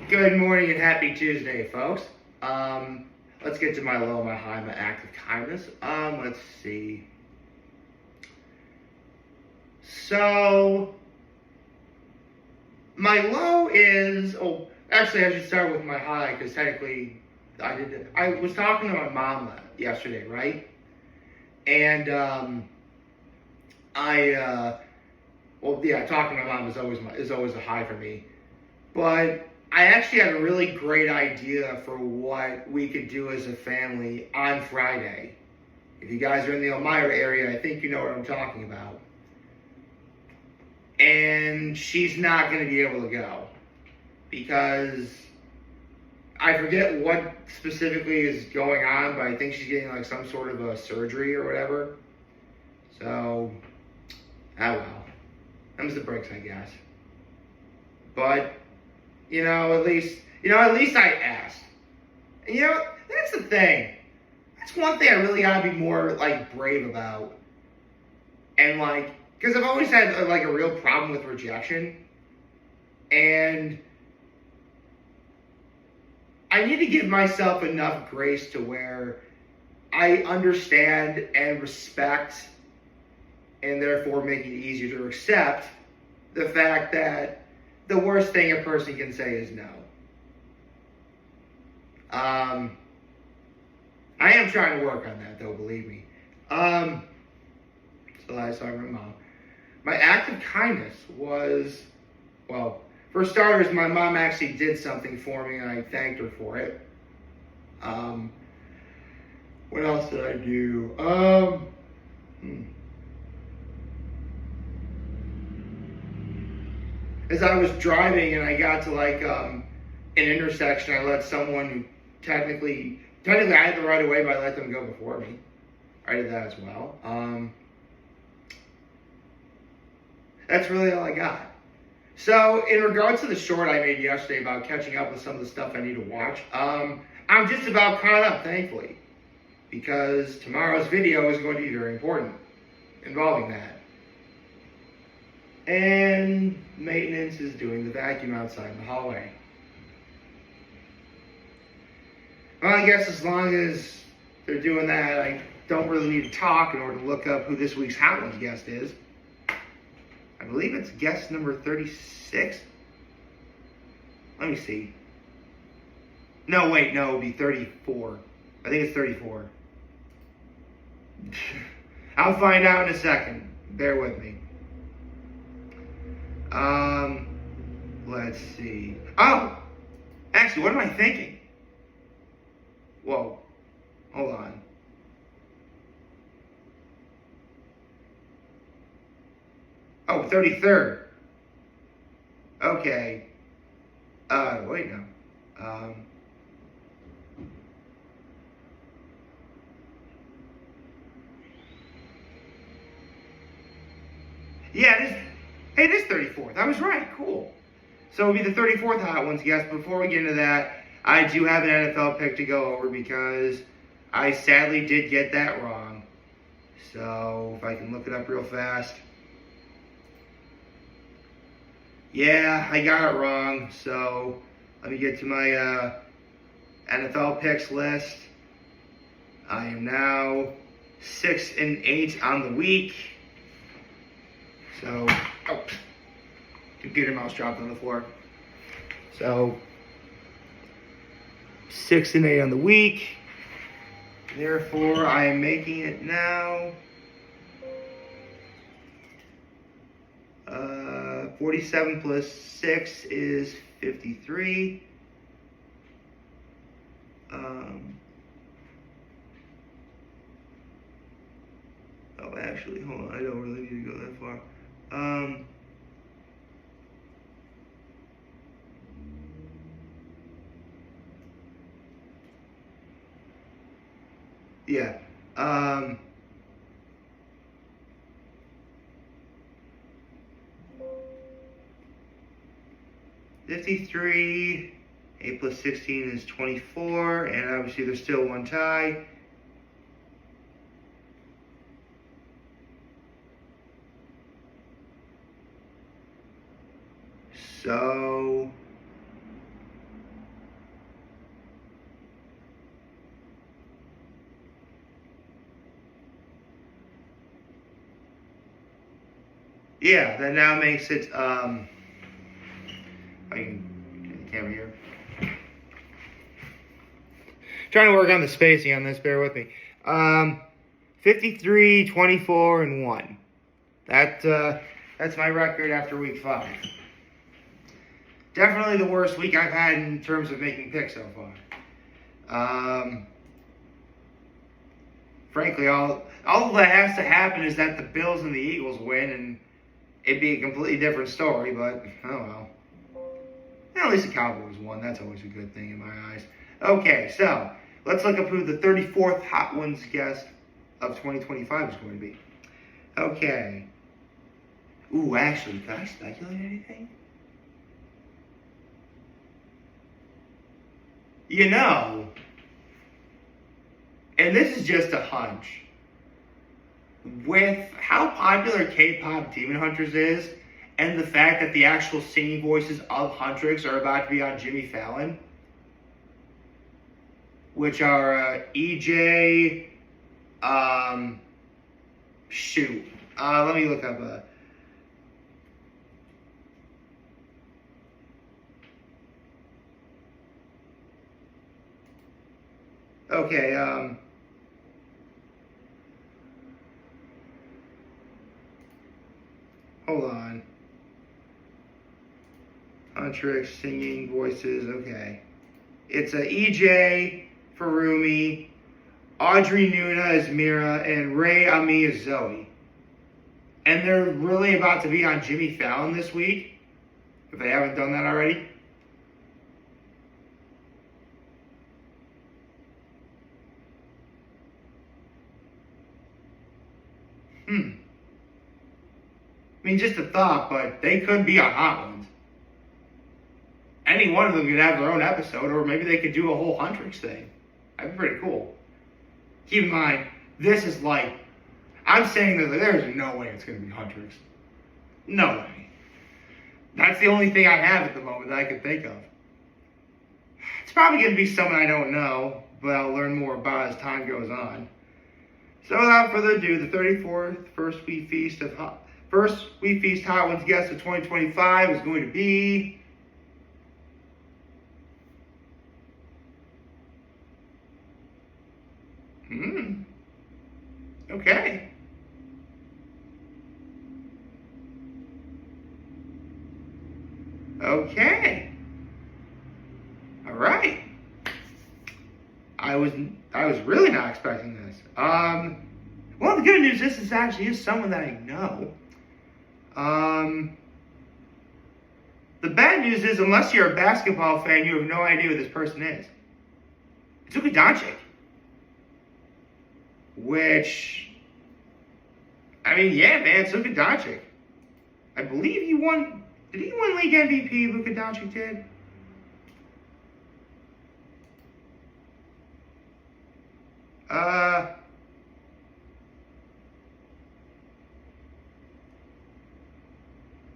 Good morning and happy Tuesday, folks. Let's get to my low, my high, my act of kindness. Let's see. So, my low is, actually I should start with my high because technically I was talking to my mom yesterday, right? And, talking to my mom is always a high for me. But I actually had a really great idea for what we could do as a family on Friday. If you guys are in the Elmira area, I think you know what I'm talking about. And she's not going to be able to go because I forget what specifically is going on, but I think she's getting like some sort of a surgery or whatever. So, oh well. Them's the breaks, I guess. But at least I asked. And that's the thing. That's one thing I really gotta be more like brave about. And because I've always had a real problem with rejection, and I need to give myself enough grace to where I understand and respect, and therefore make it easier to accept the fact that the worst thing a person can say is no. I am trying to work on that, though, believe me. So I saw my mom. My act of kindness was, well, for starters, my mom actually did something for me, and I thanked her for it. What else did I do? As I was driving and I got to an intersection, I let someone who technically I had the right of way, but I let them go before me. I did that as well. That's really all I got. So in regards to the short I made yesterday about catching up with some of the stuff I need to watch, I'm just about caught up, thankfully, because tomorrow's video is going to be very important involving that. And maintenance is doing the vacuum outside the hallway. Well, I guess as long as they're doing that, I don't really need to talk in order to look up who this week's Hot Ones guest is. I believe it's guest number 36. Let me see. No, wait, no, it'll be 34. I think it's 34. I'll find out in a second. Bear with me. Let's see. Oh! Actually, what am I thinking? Whoa. Hold on. Oh, 33rd. Okay. Wait, no. Yeah, it is 34th. I was right. Cool. So it'll be the 34th Hot Ones guest. Before we get into that, I do have an NFL pick to go over because I sadly did get that wrong. So if I can look it up real fast. Yeah, I got it wrong. So let me get to my NFL picks list. I am now 6-8 on the week. So, computer mouse dropped on the floor. So, 6-8 on the week. Therefore, I am making it now 47 plus 6 is 53. Actually, hold on. I don't really need to go that far. Yeah. 53. 8 plus 16 is 24. And obviously there's still one tie. So Yeah, that now makes it, I can get the camera here. Trying to work on the spacing on this, bear with me. 53, 24, and 1. That's my record after week 5. Definitely the worst week I've had in terms of making picks so far. Frankly, all that has to happen is that the Bills and the Eagles win, and it'd be a completely different story, but oh well. At least the Cowboys won. That's always a good thing in my eyes. Okay, so let's look up who the 34th Hot Ones guest of 2025 is going to be. Okay. Ooh, actually, can I speculate anything? You know, and this is just a hunch, with how popular K-pop Demon Hunters is, and the fact that the actual singing voices of Huntrix are about to be on Jimmy Fallon, which are EJ, let me look up okay, hold on. Huntrix, singing voices, okay. It's EJ, Farumi, Audrey Nuna is Mira, and Ray Ami is Zoe. And they're really about to be on Jimmy Fallon this week, if they haven't done that already. I mean, just a thought, but they could be on Hot Ones. Any one of them could have their own episode, or maybe they could do a whole Huntrix thing. That'd be pretty cool. Keep in mind, this is like, I'm saying that there's no way it's going to be Huntrix. No way. That's the only thing I have at the moment that I can think of. It's probably going to be someone I don't know, but I'll learn more about as time goes on. So without further ado, the 34th First We Feast Hot Ones guest of 2025 is going to be... Okay. Okay. All right. I was really not expecting this. Well, the good news is this actually is someone that I know. The bad news is, unless you're a basketball fan, you have no idea who this person is. It's Luka Doncic. Which, I mean, yeah, man, it's Luka Doncic. I believe he won. Did he win league MVP? Luka Doncic did.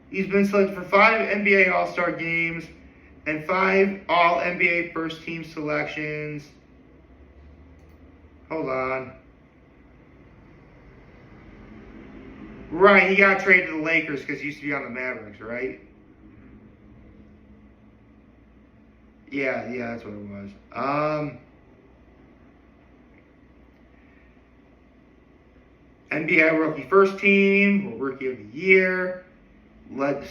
He's been selected for 5 NBA All-Star games and 5 All-NBA First Team selections. Hold on. Right, he got traded to the Lakers because he used to be on the Mavericks, right? Yeah, that's what it was. NBA Rookie First Team, Rookie of the Year, led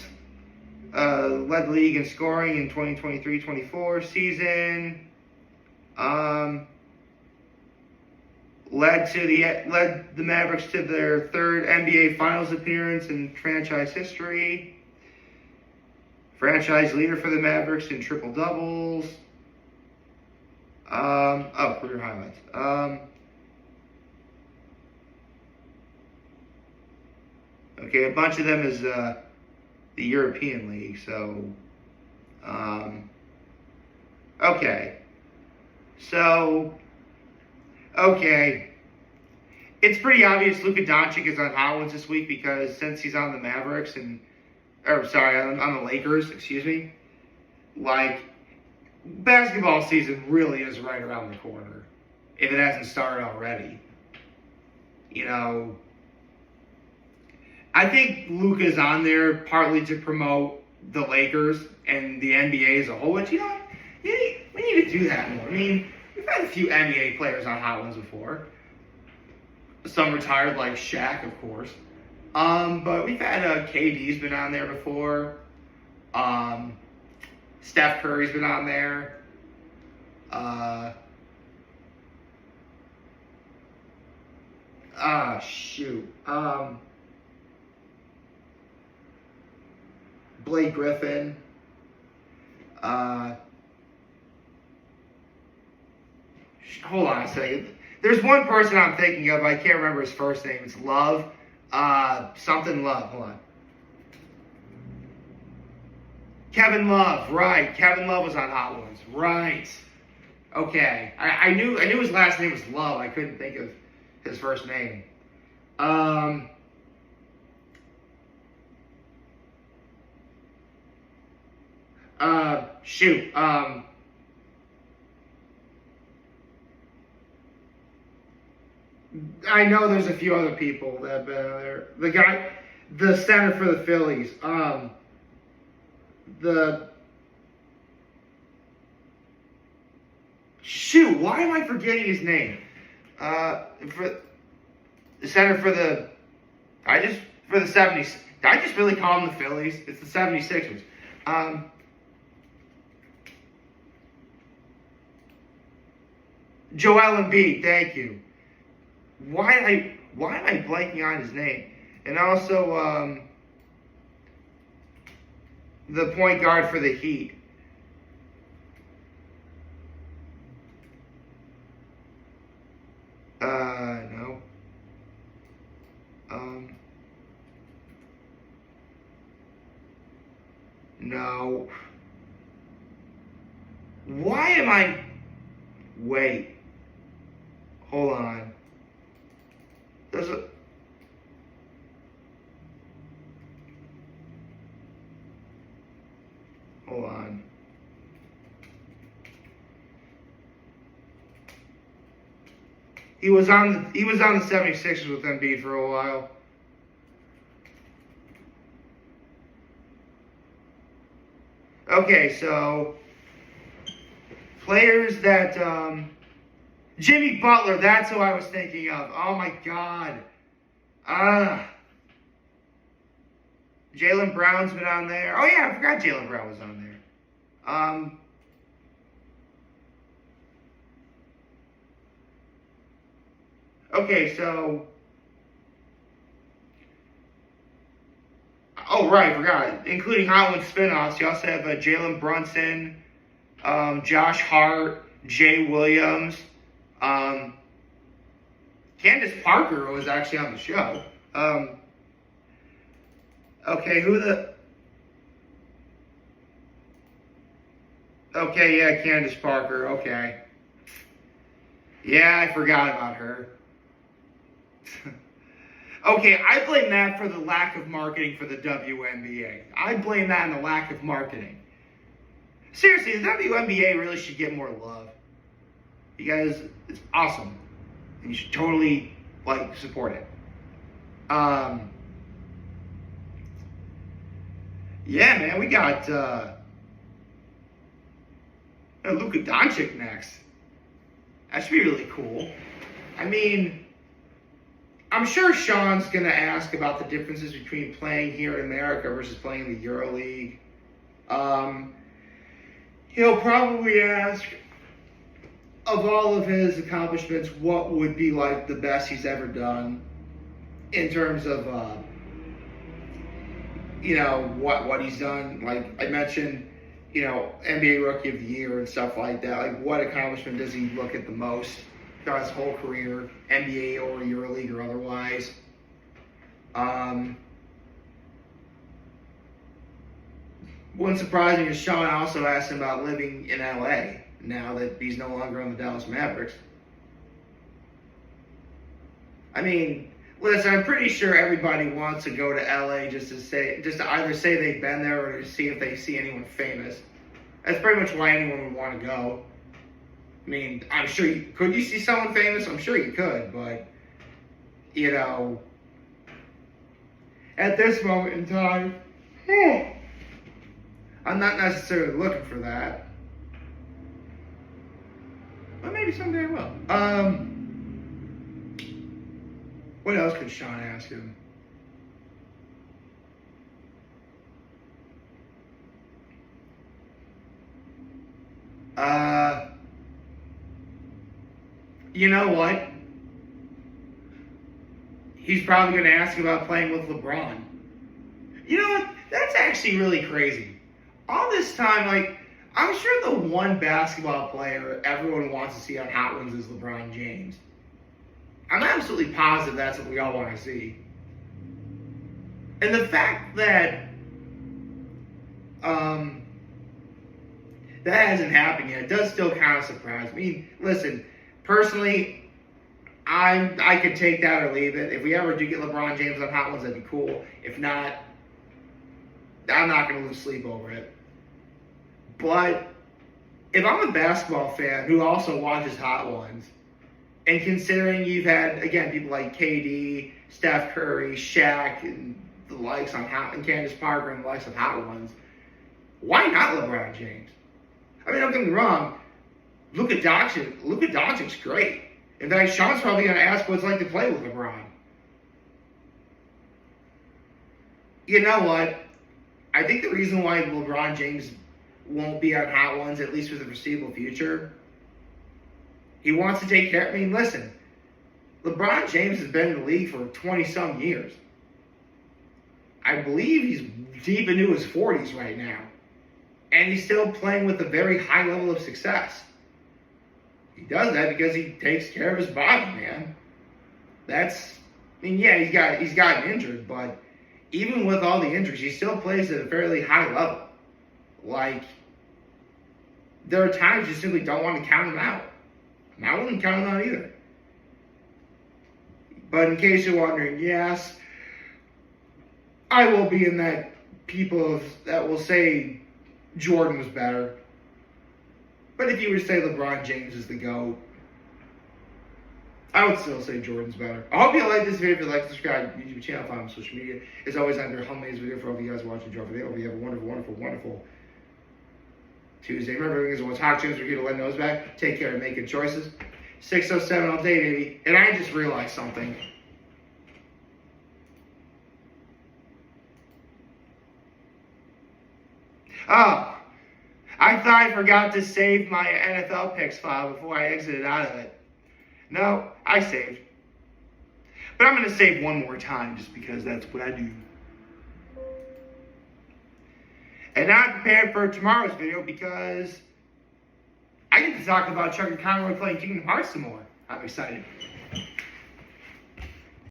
league in scoring in 2023-24 season. Led the Mavericks to their 3rd NBA Finals appearance in franchise history. Franchise leader for the Mavericks in triple doubles. Career highlights. Okay, a bunch of them is the European League. So, okay. Okay. It's pretty obvious Luka Doncic is on Hot Ones this week because since he's on the Mavericks on the Lakers, excuse me, like, basketball season really is right around the corner, if it hasn't started already. You know, I think Luka's on there partly to promote the Lakers and the NBA as a whole. But we need to do that more. I mean, we've had a few NBA players on Hot Ones before. Some retired, like Shaq, of course. But we've had KD's been on there before. Steph Curry's been on there. Shoot. Blake Griffin. Hold on a second. There's one person I'm thinking of. I can't remember his first name. It's Love. Something Love. Hold on. Kevin Love. Right. Kevin Love was on Hot Ones. Right. Okay. I knew his last name was Love. I couldn't think of his first name. Shoot. I know there's a few other people that have been there. The center for the Phillies. Why am I forgetting his name? For the center for the 70s. Did I just really call them the Phillies? It's the 76ers. Joel Embiid, thank you. Why am I blanking on his name? And also the point guard for the Heat. No. No. Why am I... Wait. Hold on. There's a... Hold on. He was on the 76ers with Embiid for a while. Okay, so players that Jimmy Butler, that's who I was thinking of. Oh my God. Jaylen Brown's been on there. Oh yeah, I forgot Jaylen Brown was on there. Okay, so... Oh, right, I forgot. Including Hot Ones spinoffs, you also have Jalen Brunson, Josh Hart, Jay Williams, Candace Parker was actually on the show. Okay, Okay, yeah, Candace Parker, okay. Yeah, I forgot about her. Okay, I blame that for the lack of marketing for the WNBA. I blame that on the lack of marketing. Seriously, the WNBA really should get more love. Because it's awesome. And you should totally, support it. Yeah, man, we got Luka Doncic next. That should be really cool. I mean... I'm sure Sean's going to ask about the differences between playing here in America versus playing in the EuroLeague. He'll probably ask, of all of his accomplishments, what would be the best he's ever done in terms of, what he's done. Like I mentioned, NBA Rookie of the Year and stuff like that. What accomplishment does he look at the most? Throughout his whole career, NBA or EuroLeague or otherwise. Wouldn't surprise me if Sean also asked him about living in LA now that he's no longer on the Dallas Mavericks. I mean, listen, I'm pretty sure everybody wants to go to LA just to either say they've been there or to see if they see anyone famous. That's pretty much why anyone would want to go. I mean, I'm sure could you see someone famous? I'm sure you could, but, at this moment in time, I'm not necessarily looking for that. But maybe someday I will. What else could Sean ask him? You know what? He's probably going to ask about playing with LeBron. You know what? That's actually really crazy. All this time, like, I'm sure the one basketball player everyone wants to see on Hot Ones is LeBron James. I'm absolutely positive that's what we all want to see. And the fact that that hasn't happened yet does still kind of surprise me. I mean, listen, personally, I could take that or leave it. If we ever do get LeBron James on Hot Ones, that'd be cool. If not, I'm not going to lose sleep over it. But if I'm a basketball fan who also watches Hot Ones, and considering you've had, again, people like KD, Steph Curry, Shaq, and the likes on Hot, and Candace Parker and the likes of Hot Ones, why not LeBron James? I mean, don't get me wrong, Luka Doncic's great. In fact, Sean's probably going to ask what it's like to play with LeBron. You know what? I think the reason why LeBron James won't be on Hot Ones, at least for the foreseeable future, he wants to take care. I mean, listen, LeBron James has been in the league for 20-some years. I believe he's deep into his 40s right now. And he's still playing with a very high level of success. He does that because he takes care of his body, man. I mean, yeah, he's gotten injured, but even with all the injuries, he still plays at a fairly high level. Like, there are times you simply don't want to count him out. And I wouldn't count him out either. But in case you're wondering, yes, I will be in that people that will say Jordan was better. But if you were to say LeBron James is the GOAT, I would still say Jordan's better. I hope you like this video. If you like, subscribe to the YouTube channel, follow me on social media. As always, I'm your homemade video for all of you guys watching. Drop a video. Hope you have a wonderful, wonderful, wonderful Tuesday. Remember, everything is what's hot tunes. We're here to let nose back. Take care of making choices. 607 all day, baby. And I just realized something. Oh, I thought I forgot to save my NFL picks file before I exited out of it. No, I saved. But I'm going to save one more time just because that's what I do. And now I'm prepared for tomorrow's video because I get to talk about Chuck and Conroy playing Kingdom Hearts some more. I'm excited.